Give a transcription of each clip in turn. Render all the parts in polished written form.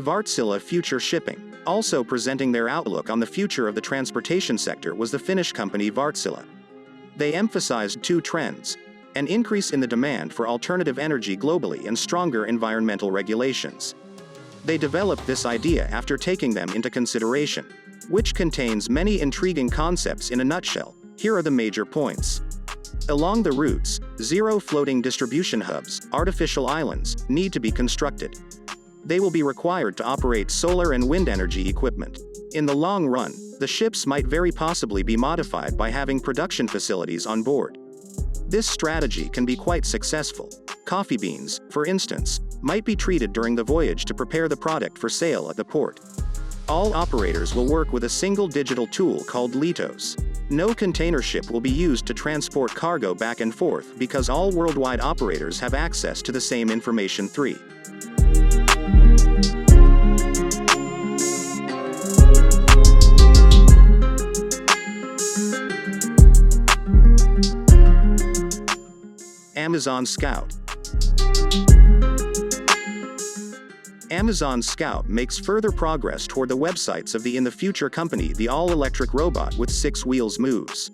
Wärtsilä Future Shipping, also presenting their outlook on the future of the transportation sector, was the Finnish company Wärtsilä. They emphasized two trends: an increase in the demand for alternative energy globally and stronger environmental regulations. They developed this idea after taking them into consideration, which contains many intriguing concepts. In a nutshell, here are the major points. Along the routes, zero floating distribution hubs, artificial islands, need to be constructed. They will be required to operate solar and wind energy equipment. In the long run, the ships might very possibly be modified by having production facilities on board. This strategy can be quite successful. Coffee beans, for instance, might be treated during the voyage to prepare the product for sale at the port. All operators will work with a single digital tool called Litos. No container ship will be used to transport cargo back and forth because all worldwide operators have access to the same information. 3. Amazon Scout. Amazon Scout makes further progress toward the websites of the in the future company. The all-electric robot with 6 wheels moves,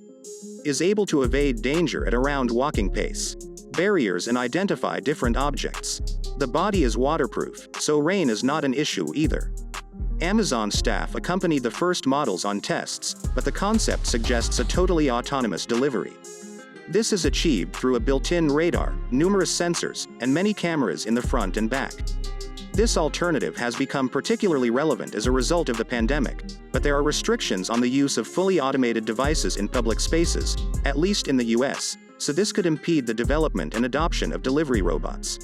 is able to evade danger at around walking pace, barriers, and identify different objects. The body is waterproof, so rain is not an issue either. Amazon staff accompanied the first models on tests, but the concept suggests a totally autonomous delivery. This is achieved through a built-in radar, numerous sensors, and many cameras in the front and back. This alternative has become particularly relevant as a result of the pandemic, but there are restrictions on the use of fully automated devices in public spaces, at least in the US, so this could impede the development and adoption of delivery robots.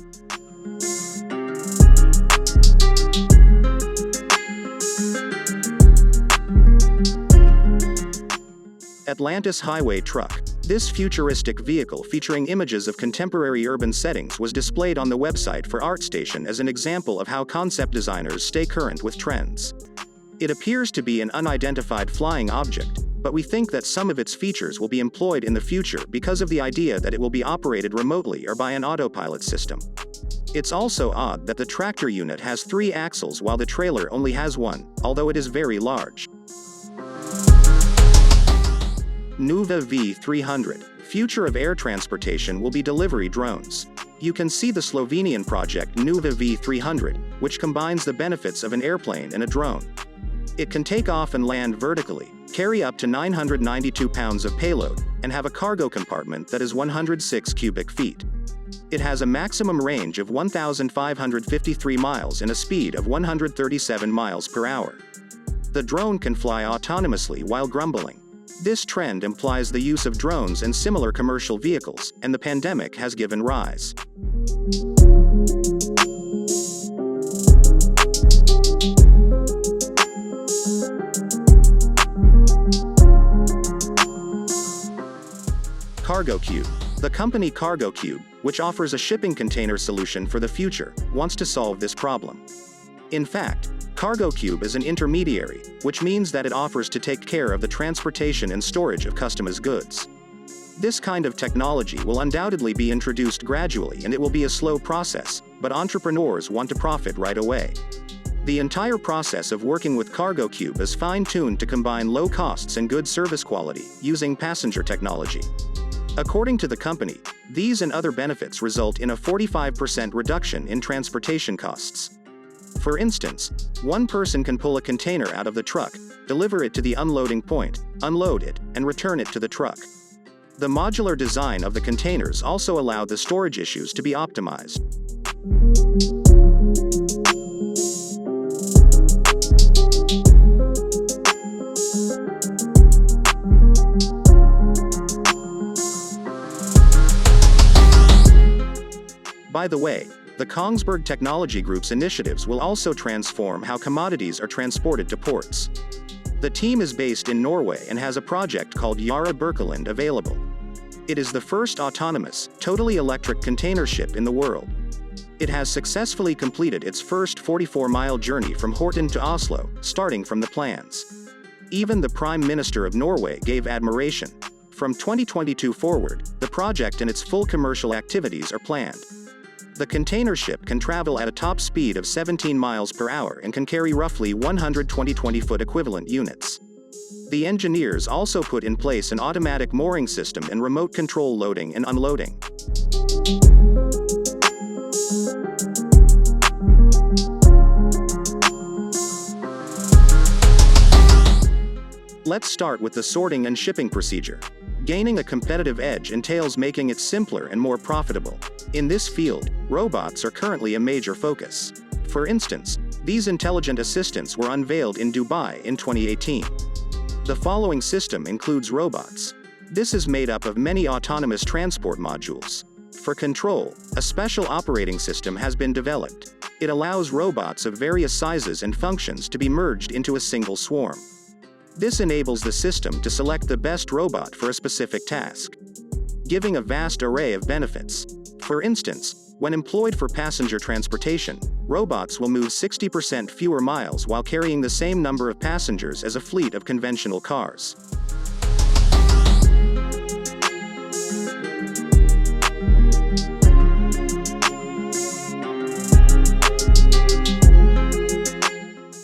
Atlantis Highway Truck. This futuristic vehicle featuring images of contemporary urban settings was displayed on the website for ArtStation as an example of how concept designers stay current with trends. It appears to be an unidentified flying object, but we think that some of its features will be employed in the future because of the idea that it will be operated remotely or by an autopilot system. It's also odd that the tractor unit has 3 axles while the trailer only has 1, although it is very large. Nuva V300. Future of air transportation will be delivery drones. You can see the Slovenian project Nuva V300, which combines the benefits of an airplane and a drone. It can take off and land vertically, carry up to 992 pounds of payload, and have a cargo compartment that is 106 cubic feet. It has a maximum range of 1,553 miles and a speed of 137 miles per hour. The drone can fly autonomously while grumbling. This trend implies the use of drones in similar commercial vehicles, and the pandemic has given rise. Cargo Cube. The company Cargo Cube, which offers a shipping container solution for the future, wants to solve this problem. In fact, Cargo Cube is an intermediary, which means that it offers to take care of the transportation and storage of customers' goods. This kind of technology will undoubtedly be introduced gradually, and it will be a slow process, but entrepreneurs want to profit right away. The entire process of working with Cargo Cube is fine-tuned to combine low costs and good service quality, using passenger technology. According to the company, these and other benefits result in a 45% reduction in transportation costs. For instance, one person can pull a container out of the truck, deliver it to the unloading point, unload it, and return it to the truck. The modular design of the containers also allowed the storage issues to be optimized. By the way, the Kongsberg Technology Group's initiatives will also transform how commodities are transported to ports. The team is based in Norway and has a project called Yara Birkeland available. It is the first autonomous, totally electric container ship in the world. It has successfully completed its first 44-mile journey from Horten to Oslo, starting from the plans. Even the Prime Minister of Norway gave admiration. From 2022 forward, the project and its full commercial activities are planned. The container ship can travel at a top speed of 17 miles per hour and can carry roughly 120 20-foot equivalent units. The engineers also put in place an automatic mooring system and remote control loading and unloading. Let's start with the sorting and shipping procedure. Gaining a competitive edge entails making it simpler and more profitable. In this field, robots are currently a major focus. For instance, these intelligent assistants were unveiled in Dubai in 2018. The following system includes robots. This is made up of many autonomous transport modules. For control, a special operating system has been developed. It allows robots of various sizes and functions to be merged into a single swarm. This enables the system to select the best robot for a specific task, giving a vast array of benefits. For instance, when employed for passenger transportation, robots will move 60% fewer miles while carrying the same number of passengers as a fleet of conventional cars.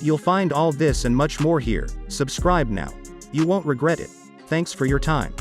You'll find all this and much more here. Subscribe now. You won't regret it. Thanks for your time.